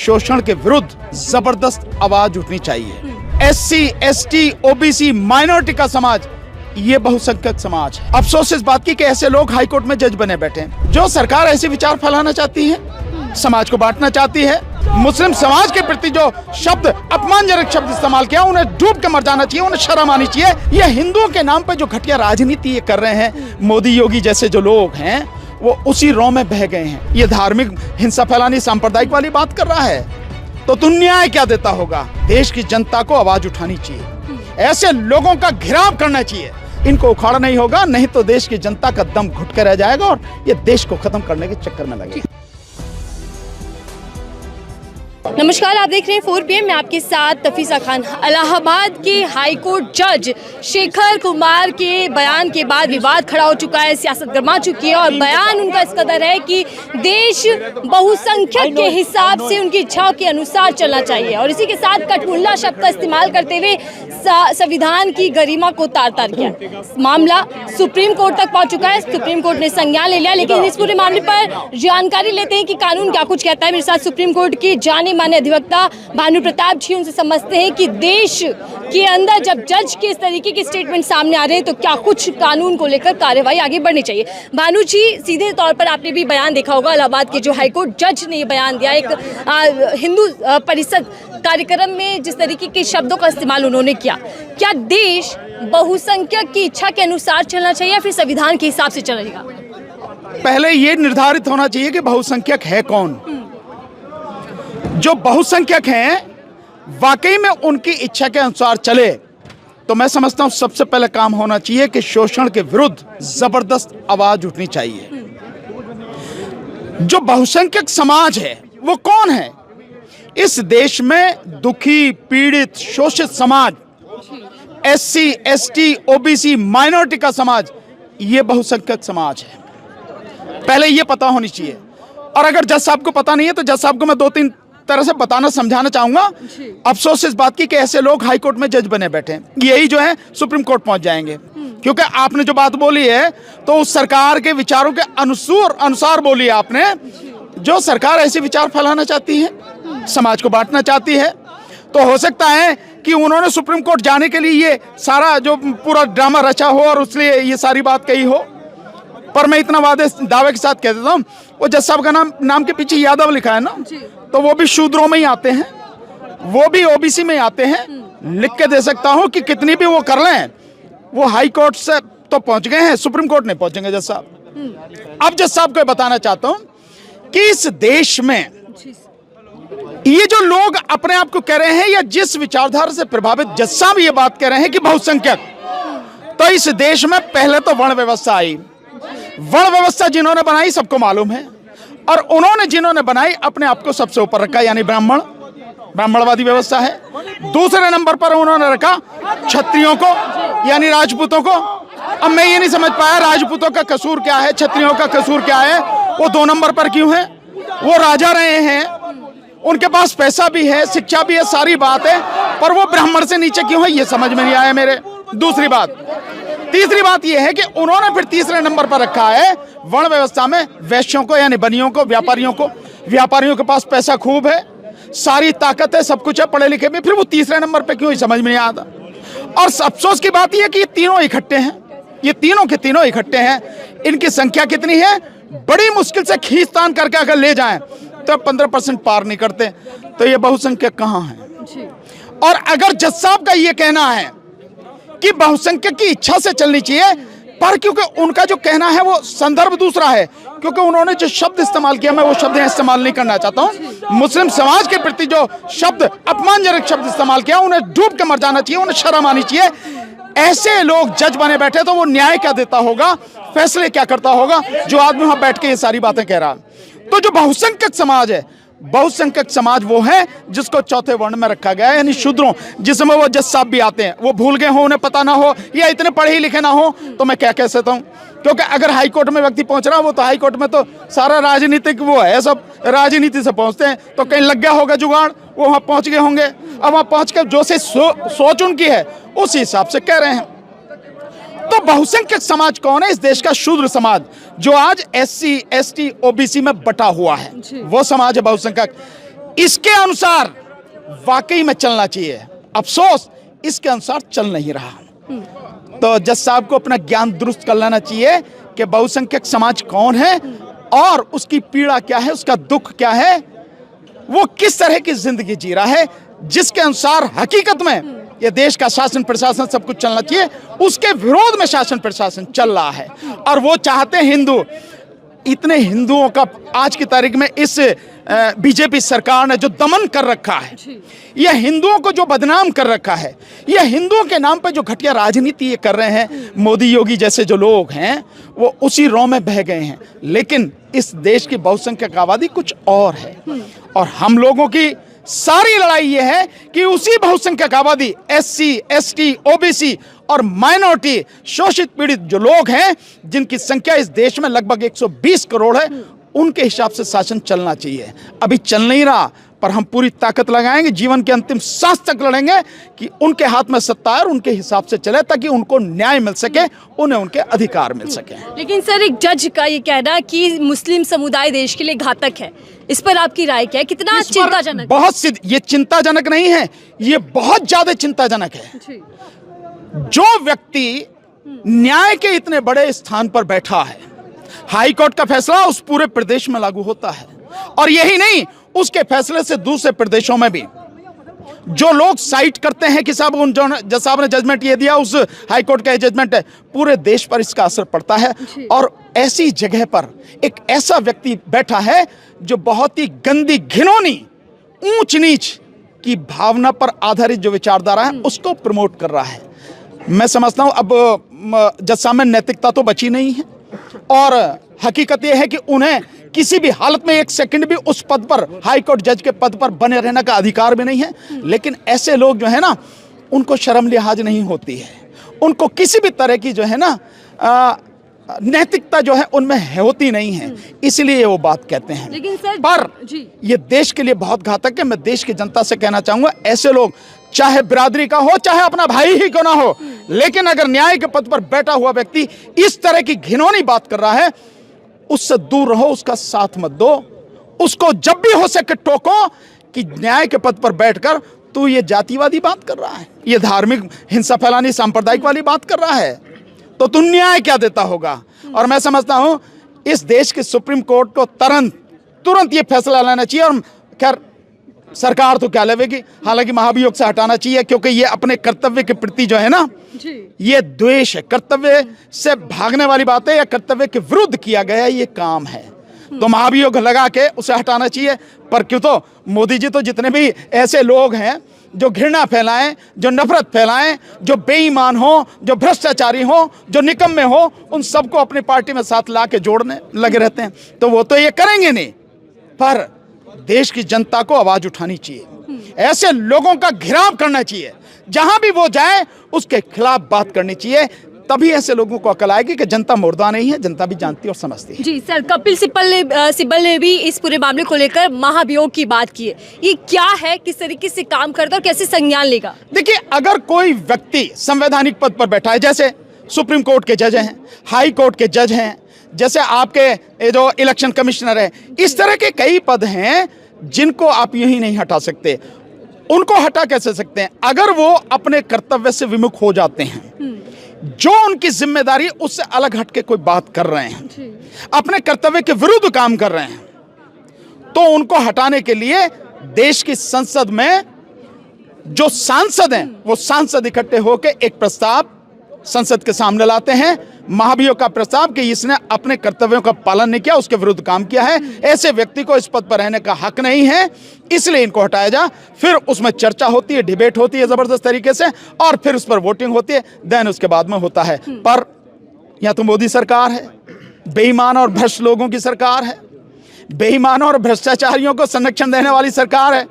शोषण के विरुद्ध जबरदस्त आवाज उठनी चाहिए। SC, ST, OBC माइनॉरिटी का समाज ये बहुसंख्यक समाज है। अफसोस इस बात की कि ऐसे लोग हाईकोर्ट में जज बने बैठे हैं। जो सरकार ऐसे विचार फैलाना चाहती है, समाज को बांटना चाहती है, मुस्लिम समाज के प्रति जो शब्द अपमानजनक शब्द इस्तेमाल किया, उन्हें डूब के मर जाना चाहिए, उन्हें शर्म आनी चाहिए। ये हिंदुओं के नाम पे जो घटिया राजनीति ये कर रहे हैं, मोदी योगी जैसे जो लोग हैं, वो उसी रौ में बह गए हैं। ये धार्मिक हिंसा फैलानी, सांप्रदायिक वाली बात कर रहा है, तो तुम न्याय क्या देता होगा? देश की जनता को आवाज उठानी चाहिए, ऐसे लोगों का घिराव करना चाहिए। इनको उखाड़ा नहीं होगा, नहीं तो देश की जनता का दम घुट कर रह जाएगा और ये देश को खत्म करने के चक्कर में लगेगा। नमस्कार, आप देख रहे हैं 4 PM। मैं आपके साथ तफीसा खान। इलाहाबाद के हाईकोर्ट जज शेखर कुमार के बयान के बाद विवाद खड़ा हो चुका है, सियासत गर्मा चुकी है और बयान उनका इस कदर है कि देश बहुसंख्यक के हिसाब से उनकी इच्छाओं के अनुसार चलना चाहिए और इसी के साथ कटमुल्ला शब्द का इस्तेमाल करते हुए संविधान की गरिमा को तार तार किया। मामला सुप्रीम कोर्ट तक पहुंच चुका है, सुप्रीम कोर्ट ने संज्ञान ले लिया। लेकिन इस पूरे मामले पर जानकारी लेते हैं कि कानून क्या कुछ कहता है। मेरे साथ सुप्रीम कोर्ट की जाने माने अधिवक्ता भानु प्रताप जी, उनसे समझते हैं कि देश के अंदर जब जज के इस तरीके के स्टेटमेंट सामने आ रहे हैं तो क्या कुछ कानून को लेकर कार्यवाही आगे बढ़नी चाहिए। भानु जी, सीधे तौर पर आपने भी बयान देखा होगा, इलाहाबाद के जो हाईकोर्ट जज ने ये बयान दिया, एक हिंदू परिषद कार्यक्रम में जिस तरीके के शब्दों का इस्तेमाल उन्होंने किया। क्या देश बहुसंख्यक की इच्छा के अनुसार चलना चाहिए या फिर संविधान के हिसाब से चलेगा? पहले ये निर्धारित होना चाहिए कि बहुसंख्यक है कौन। जो बहुसंख्यक हैं वाकई में उनकी इच्छा के अनुसार चले तो मैं समझता हूं सबसे पहले काम होना चाहिए कि शोषण के विरुद्ध जबरदस्त आवाज उठनी चाहिए। जो बहुसंख्यक समाज है वो कौन है? इस देश में दुखी, पीड़ित, शोषित समाज, SC, ST, OBC माइनॉरिटी का समाज, ये बहुसंख्यक समाज है। पहले ये पता होनी चाहिए। और अगर जज साहब को पता नहीं है तो जज साहब को मैं 2-3 तरह से बताना, समझाना चाहूंगा। अफसोस इस बात की कि ऐसे लोग हाई कोर्ट में जज बने बैठे हैं, यही जो है सुप्रीम कोर्ट पहुंच जाएंगे। क्योंकि आपने जो बात बोली है तो उस सरकार के विचारों के अनुसार बोली है आपने। जो सरकार ऐसे विचार फैलाना चाहती है, समाज को बांटना चाहती है, तो हो सकता है कि उन्होंने सुप्रीम कोर्ट जाने के लिए ये सारा जो पूरा ड्रामा रचा हो और उसलिए ये सारी बात कही हो। पर मैं इतना दावे के साथ कह देता हूँ, वो जज साहब का नाम के पीछे यादव लिखा है ना, तो वो भी शूद्रों में ही आते हैं, वो भी OBC में आते हैं। लिख के दे सकता हूँ कि कितनी भी वो कर लें, वो हाई कोर्ट से तो पहुंच गए हैं, सुप्रीम कोर्ट नहीं पहुंचेंगे जज साहब। अब जज साहब को बताना चाहता हूँ कि इस देश में ये जो लोग अपने आप को कह रहे हैं या जिस विचारधारा से प्रभावित जज साहब ये बात कह रहे हैं कि बहुसंख्यक, तो इस देश में पहले तो वर्ण व्यवस्था आई। वर्ण व्यवस्था जिन्होंने बनाई सबको मालूम है, और उन्होंने जिन्होंने बनाई अपने आप को सबसे ऊपर रखा, यानी ब्राह्मणवादी व्यवस्था है। दूसरे नंबर पर उन्होंने रखा क्षत्रियों को, यानी राजपूतों को। अब मैं ये नहीं समझ पाया राजपूतों का कसूर क्या है, क्षत्रियों का कसूर क्या है, वो 2 नंबर पर क्यों है? वो राजा रहे हैं, उनके पास पैसा भी है, शिक्षा भी है, सारी बात है, पर वो ब्राह्मण से नीचे क्यों है, ये समझ में नहीं आया मेरे। दूसरी बात, तीसरी बात यह है कि उन्होंने फिर तीसरे नंबर पर रखा है वर्ण व्यवस्था में वैश्यों को, यानी बनियों को, व्यापारियों को। व्यापारियों के पास पैसा खूब है, सारी ताकत है, सब कुछ है, पढ़े लिखे में, फिर वो तीसरे नंबर पे क्यों, समझ में नहीं आता। और अफसोस की बात यह है कि ये तीनों इकट्ठे हैं, ये तीनों के तीनों इकट्ठे हैं। इनकी संख्या कितनी है? बड़ी मुश्किल से खींचतान करके अगर ले जाएं तो 15% पार नहीं करते। तो ये बहुसंख्यक कहाँ है? और अगर जज साहब का ये कहना है कि बहुसंख्यक की इच्छा से चलनी चाहिए, पर क्योंकि उनका जो कहना है वो संदर्भ दूसरा है, क्योंकि उन्होंने जो शब्द इस्तेमाल किया, मैं वो शब्द इस्तेमाल नहीं करना चाहता हूँ। मुस्लिम समाज के प्रति जो शब्द अपमानजनक शब्द इस्तेमाल किया, उन्हें डूब के मर जाना चाहिए, उन्हें शर्म आनी चाहिए। ऐसे लोग जज बने बैठे तो वो न्याय क्या देता होगा, फैसले क्या करता होगा, जो आदमी वहां बैठ के ये सारी बातें कह रहा। तो जो बहुसंख्यक समाज है, बहुसंख्यक समाज वो है जिसको चौथे वर्ण में रखा गया है, यानी शूद्रों, जिसमें वो जज साहब भी आते हैं। वो भूल गए हो, उन्हें पता ना हो, या इतने पढ़े ही लिखे ना हो, तो मैं क्या कह सकता हूँ। क्योंकि अगर हाई कोर्ट में व्यक्ति पहुंच रहा, वो तो हाई कोर्ट में तो सारा राजनीतिक वो है, सब राजनीति से पहुंचते हैं, तो कहीं लग गया होगा जुगाड़, वो वहां पहुंच गए होंगे। अब वहां पहुंच कर जो से सोच उनकी है उस हिसाब से कह रहे हैं। तो बहुसंख्यक समाज कौन है? इस देश का शूद्र समाज, जो आज SC, ST, OBC में बटा हुआ है, वो समाज है बहुसंख्यक। इसके अनुसार वाकई में चलना चाहिए। अफसोस इसके अनुसार चल नहीं रहा। तो जज साहब को अपना ज्ञान दुरुस्त कर लेना चाहिए कि बहुसंख्यक समाज कौन है और उसकी पीड़ा क्या है, उसका दुख क्या है, वो किस तरह की जिंदगी जी रहा है, जिसके अनुसार हकीकत में ये देश का शासन प्रशासन सब कुछ चलना चाहिए, उसके विरोध में शासन प्रशासन चल रहा है। और वो चाहते हैं हिंदू, इतने हिंदुओं का आज की तारीख में इस बीजेपी सरकार ने जो दमन कर रखा है, यह हिंदुओं को जो बदनाम कर रखा है, यह हिंदुओं के नाम पर जो घटिया राजनीति ये कर रहे हैं, मोदी योगी जैसे जो लोग हैं वो उसी रौ में बह गए हैं। लेकिन इस देश की बहुसंख्यक आबादी कुछ और है और हम लोगों की सारी लड़ाई ये है कि उसी बहुसंख्यक आबादी SC, ST, OBC और माइनॉरिटी शोषित पीड़ित जो लोग हैं, जिनकी संख्या इस देश में लगभग 120 करोड़ है, उनके हिसाब से शासन चलना चाहिए। अभी चल नहीं रहा, पर हम पूरी ताकत लगाएंगे, जीवन के अंतिम सांस तक लड़ेंगे कि उनके हाथ में सत्ता है और उनके हिसाब से चले, ताकि उनको न्याय मिल सके, उन्हें उनके अधिकार मिल सके। लेकिन सर, एक जज का ये कहना कि मुस्लिम समुदाय देश के लिए घातक है, इस पर आपकी राय क्या है? कितना चिंताजनक? बहुत ये चिंताजनक नहीं है, ये बहुत ज्यादा चिंताजनक है। जो व्यक्ति न्याय के इतने बड़े स्थान पर बैठा है, हाई कोर्ट का फैसला उस पूरे प्रदेश में लागू होता है, और यही नहीं, उसके फैसले से दूसरे प्रदेशों में भी जो लोग साइट करते हैं कि साहब उन जज साहब ने जजमेंट ये दिया, उस हाई कोर्ट का जजमेंट है, पूरे देश पर इसका असर पड़ता है। और ऐसी जगह पर एक ऐसा व्यक्ति बैठा है जो बहुत ही गंदी, घिनौनी, ऊंच नीच की भावना पर आधारित जो विचारधारा है उसको प्रमोट कर रहा है। मैं समझता हूं अब जज साहब में नैतिकता तो बची नहीं है, और हकीकत यह है कि उन्हें किसी भी हालत में एक सेकंड भी उस पद पर, हाई कोर्ट जज के पद पर बने रहने का अधिकार भी नहीं है। लेकिन ऐसे लोग जो है ना, उनको शर्म लिहाज नहीं होती है, उनको किसी भी तरह की जो है ना नैतिकता जो है उनमें होती नहीं है, इसलिए वो बात कहते हैं। लेकिन सर, पर ये देश के लिए बहुत घातक है। मैं देश की जनता से कहना चाहूंगा, ऐसे लोग चाहे बिरादरी का हो, चाहे अपना भाई ही क्यों ना हो, लेकिन अगर न्याय के पद पर बैठा हुआ व्यक्ति इस तरह की घिनौनी बात कर रहा है, उससे दूर रहो, उसका साथ मत दो। उसको जब भी हो सके टोको कि न्याय के पद पर बैठकर तू ये जातिवादी बात कर रहा है, ये धार्मिक हिंसा फैलानी, सांप्रदायिक वाली बात कर रहा है, तो तू न्याय क्या देता होगा। और मैं समझता हूं इस देश के सुप्रीम कोर्ट को तुरंत ये फैसला लेना चाहिए। और खैर सरकार तो क्या लेगी, हालांकि महाभियोग से हटाना चाहिए, क्योंकि ये अपने कर्तव्य के प्रति जो है ना, ये द्वेष है, कर्तव्य से भागने वाली बात है, या कर्तव्य के विरुद्ध किया गया ये काम है, तो महाभियोग लगा के उसे हटाना चाहिए। पर क्यों, तो मोदी जी तो जितने भी ऐसे लोग हैं जो घृणा फैलाएं, जो नफरत फैलाएं, जो बेईमान हो, जो भ्रष्टाचारी हो, जो निकम्मे हो, उन सबको अपनी पार्टी में साथ ला के जोड़ने लगे रहते हैं, तो वो तो ये करेंगे नहीं। पर देश की जनता को आवाज उठानी चाहिए, ऐसे लोगों का घिराव करना चाहिए, जहां भी वो जाए उसके खिलाफ बात करनी चाहिए, तभी ऐसे लोगों को अकल आएगी कि जनता मुर्दा नहीं है, जनता भी जानती और समझती है। जी सर, कपिल सिब्बल ने भी इस पूरे मामले को लेकर महाभियोग की बात की है, ये क्या है, किस तरीके से काम करता है और कैसे संज्ञान लेगा? देखिए, अगर कोई व्यक्ति संवैधानिक पद पर बैठा है, जैसे सुप्रीम कोर्ट के जज हैं, हाई कोर्ट के जज हैं, जैसे आपके जो इलेक्शन कमिश्नर है, इस तरह के कई पद हैं जिनको आप यही नहीं हटा सकते। उनको हटा कैसे सकते हैं? अगर वो अपने कर्तव्य से विमुख हो जाते हैं, जो उनकी जिम्मेदारी उससे अलग हटके कोई बात कर रहे हैं, अपने कर्तव्य के विरुद्ध काम कर रहे हैं, तो उनको हटाने के लिए देश की संसद में जो सांसद हैं, वो सांसद इकट्ठे होकर एक प्रस्ताव संसद के सामने लाते हैं, महाभियोग का प्रस्ताव कि इसने अपने कर्तव्यों का पालन नहीं किया, उसके विरुद्ध काम किया है, ऐसे व्यक्ति को इस पद पर रहने का हक नहीं है, इसलिए इनको हटाया जा। फिर उसमें चर्चा होती है, डिबेट होती है जबरदस्त तरीके से, और फिर उस पर वोटिंग होती है, देन उसके बाद में होता है। पर यहाँ तो मोदी सरकार है, बेईमान और भ्रष्ट लोगों की सरकार है, बेईमान और भ्रष्टाचारियों को संरक्षण देने वाली सरकार है,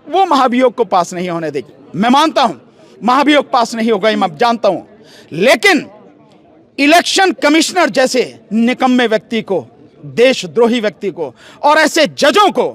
वो महाभियोग को पास नहीं होने देगी। मैं मानता हूं महाभियोग पास नहीं होगा, मैं जानता हूं, लेकिन इलेक्शन कमिश्नर जैसे निकम्मे व्यक्ति को, देशद्रोही व्यक्ति को, और ऐसे जजों को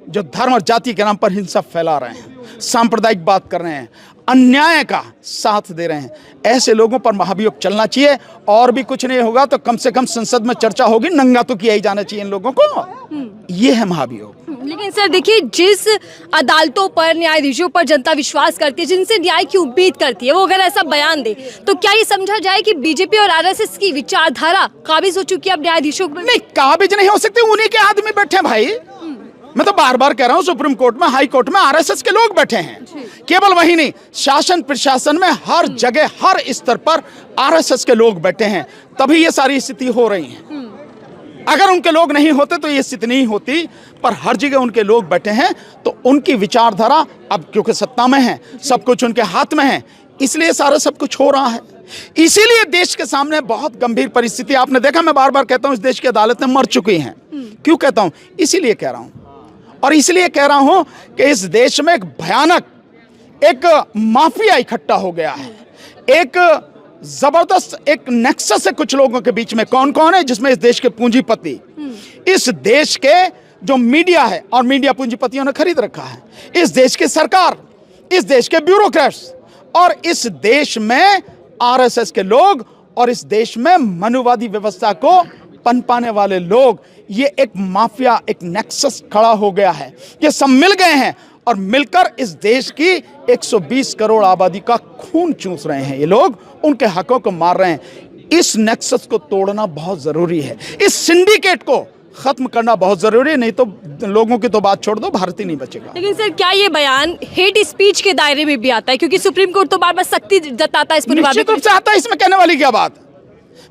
जो धर्म और जाति के नाम पर हिंसा फैला रहे हैं, सांप्रदायिक बात कर रहे हैं, अन्याय का साथ दे रहे हैं, ऐसे लोगों पर महाभियोग चलना चाहिए। और भी कुछ नहीं होगा तो कम से कम संसद में चर्चा होगी, नंगा तो किया ही जाना चाहिए इन लोगों को। ये है महाभियोग। लेकिन सर देखिए, जिस अदालतों पर, न्यायाधीशों पर जनता विश्वास करती है, जिनसे न्याय की उम्मीद करती है, वो अगर ऐसा बयान दे तो क्या ये समझा जाए कि बीजेपी और आरएसएस की विचारधारा काबिज हो चुकी है अब न्यायाधीशों पर? नहीं, काबिज नहीं हो सकते, उन्हीं के आदमी बैठे हैं भाई। मैं तो बार बार कह रहा हूं, सुप्रीम कोर्ट में, हाई कोर्ट में आरएसएस के लोग बैठे हैं। केवल वही नहीं, शासन प्रशासन में हर जगह, हर स्तर पर आरएसएस के लोग बैठे हैं, तभी ये सारी स्थिति हो रही है। अगर उनके लोग नहीं होते तो ये स्थिति नहीं होती, पर हर जगह उनके लोग बैठे हैं, तो उनकी विचारधारा अब क्योंकि सत्ता में है, सब कुछ उनके हाथ में है, इसलिए सारा सब कुछ हो रहा है। इसीलिए देश के सामने बहुत गंभीर परिस्थिति, आपने देखा, मैं बार बार कहता हूं, इस देश की अदालतें मर चुकी हैं। क्यों कहता हूं? इसीलिए कह रहा हूं, और इसलिए कह रहा हूं कि इस देश में एक भयानक एक माफिया इकट्ठा हो गया है, एक जबरदस्त एक नेक्सस है कुछ लोगों के बीच में। कौन कौन है? जिसमें इस देश के पूंजीपति, इस देश के जो मीडिया है, और मीडिया पूंजीपतियों ने खरीद रखा है, इस देश की सरकार, इस देश के ब्यूरोक्रेट्स, और इस देश में आरएसएस के लोग, और इस देश में मनुवादी व्यवस्था को पनपाने वाले लोग। ये एक माफिया, एक नेक्सस खड़ा हो गया है। ये सब मिल गए हैं और मिलकर इस देश की 120 करोड़ आबादी का खून चूस रहे हैं। ये लोग उनके हकों को मार रहे हैं। इस नेक्सस को तोड़ना बहुत जरूरी है, इस सिंडिकेट को खत्म करना बहुत जरूरी है, नहीं तो लोगों की तो बात छोड़ दो, भारत ही नहीं बचेगा। लेकिन सर, क्या ये बयान हेट स्पीच के दायरे में भी आता है? क्योंकि सुप्रीम कोर्ट तो बार बार सख्ती जताता है इस पूरे मामले निश्चित रूप से आता है, इसमें कहने वाली क्या बात?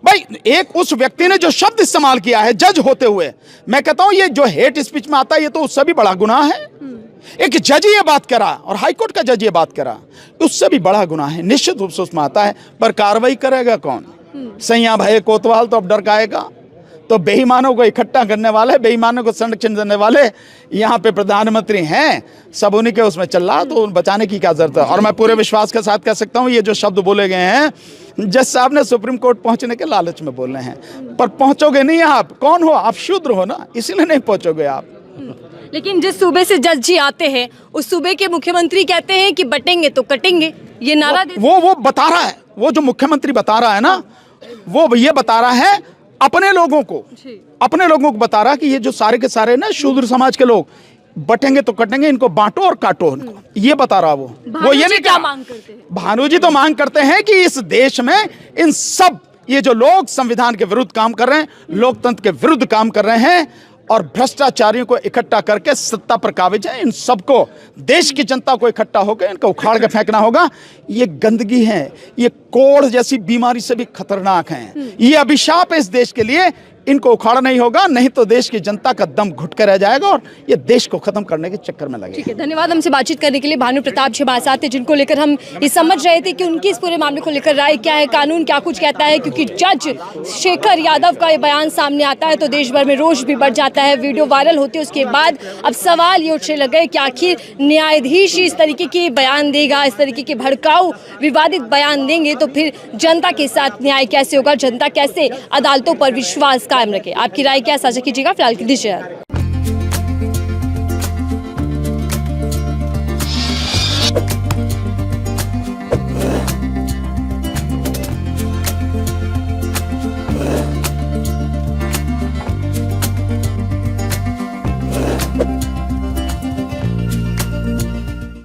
भाई, एक उस व्यक्ति ने जो शब्द इस्तेमाल किया है जज होते हुए, मैं कहता हूं ये जो हेट स्पीच में आता है, ये तो उससे भी बड़ा गुनाह है। एक जज ये बात करा, और हाईकोर्ट का जज ये बात करा, उससे भी बड़ा गुनाह है, निश्चित रूप से उसमें आता है। पर कार्रवाई करेगा कौन? सैया भाई कोतवाल तो अब डर गाएगा, तो बेईमानों को इकट्ठा करने वाले, बेईमानों को संरक्षण देने वाले यहाँ पे प्रधानमंत्री हैं, सब उन्हीं के उसमें चल रहा, तो बचाने की क्या जरूरत है? और मैं पूरे विश्वास के साथ कह सकता हूँ, ये जो शब्द बोले गए हैं, जज साहब ने सुप्रीम कोर्ट पहुंचने के लालच में बोल रहे हैं, पर पहुंचोगे नहीं आप। कौन हो आप? शूद्र हो ना, इसीलिए नहीं पहुंचोगे आप। लेकिन जिस सूबे से जज जी आते हैं, उस सूबे के मुख्यमंत्री कहते हैं कि बटेंगे तो कटेंगे, ये नारा वो बता रहा है, वो जो मुख्यमंत्री बता रहा है ना, वो ये बता रहा है अपने लोगों को, अपने लोगों को बता रहा है कि ये जो सारे के सारे ना शूद्र समाज के लोग, बटेंगे तो कटेंगे, इनको बांटो और काटो उनको, ये बता रहा वो ये नहीं क्या मांग करते हैं? भानु जी तो मांग करते हैं कि इस देश में इन सब ये जो लोग संविधान के विरुद्ध काम कर रहे हैं, लोकतंत्र के विरुद्ध काम कर रहे हैं, और भ्रष्टाचारियों को इकट्ठा करके सत्ता पर काबिज है, इन सबको, देश की जनता को इकट्ठा होकर इनको उखाड़ के फेंकना होगा। ये गंदगी है, ये कोढ़ जैसी बीमारी से भी खतरनाक है, ये अभिशाप है इस देश के लिए। इनको उखाड़ा नहीं होगा, नहीं तो देश की जनता का दम घुट कर रह जाएगा और ये देश को खत्म करने के चक्कर में लगेगा। ठीक है, धन्यवाद हमसे बातचीत करने के लिए। भानु प्रताप जी हमारे साथ थे, जिनको लेकर हम ये समझ रहे थे कि उनकी इस पूरे मामले को लेकर राय क्या है, कानून क्या कुछ कहता है। क्योंकि जज शेखर यादव का ये बयान सामने आता है तो देश भर में रोष भी बढ़ जाता है। वीडियो वायरल होते उसके बाद अब सवाल ये उठने लगे कि आखिर न्यायाधीश इस तरीके के बयान देगा, इस तरीके के भड़काऊ विवादित बयान देंगे तो फिर जनता के साथ न्याय कैसे होगा, जनता कैसे अदालतों पर विश्वास कायम रखे। आपकी राय क्या, साझा कीजिएगा। फिलहाल की दीजिए।